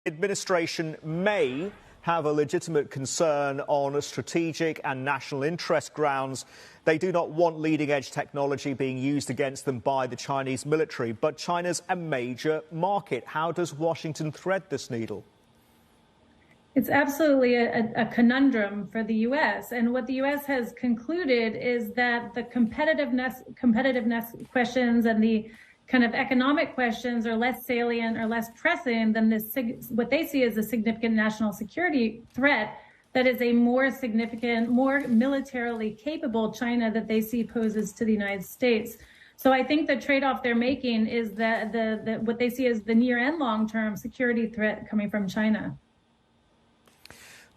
Administration may have a legitimate concern on strategic and national interest grounds. They do not want leading-edge technology being used against them by the Chinese military. But China's a major market. How does Washington thread this needle? It's absolutely a conundrum for the U.S. And what the U.S. has concluded is that the competitiveness questions and the kind of economic questions are less salient or less pressing than this, what they see as a significant national security threat that is a more significant, more militarily capable China that they see poses to the United States. So I think the trade-off they're making is that what they see as the near and long-term security threat coming from China.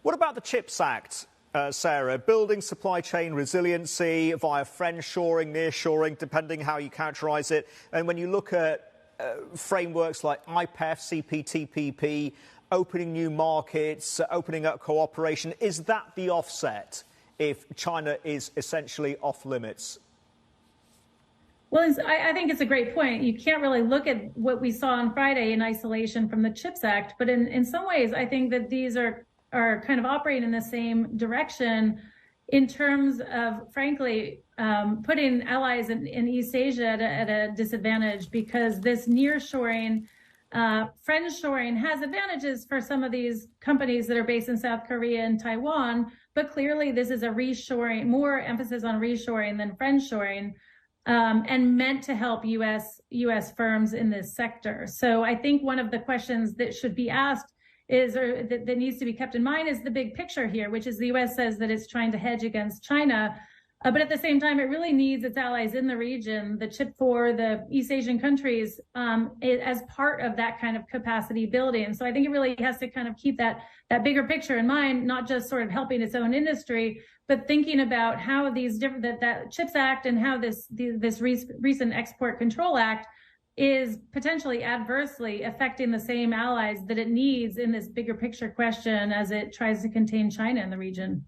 What about the CHIPS Act, Sarah? Building supply chain resiliency via friendshoring, nearshoring, depending how you characterize it. And when you look at frameworks like IPEF, CPTPP, opening new markets, opening up cooperation, is that the offset if China is essentially off limits? Well, I think it's a great point. You can't really look at what we saw on Friday in isolation from the CHIPS Act. But in some ways, I think that these are kind of operating in the same direction in terms of, frankly, putting allies in East Asia at a disadvantage, because this nearshoring, friendshoring has advantages for some of these companies that are based in South Korea and Taiwan, but clearly this is a reshoring, more emphasis on reshoring than friendshoring, and meant to help U.S. firms in this sector. So I think one of the questions that should be asked is, or that needs to be kept in mind, is the big picture here, which is the U.S. says that it's trying to hedge against China. But at the same time, it really needs its allies in the region, the CHIP4, the East Asian countries, as part of that kind of capacity building. So I think it really has to kind of keep that bigger picture in mind, not just sort of helping its own industry, but thinking about how these different, that CHIPS Act and how this recent Export Control Act is potentially adversely affecting the same allies that it needs in this bigger picture question as it tries to contain China in the region.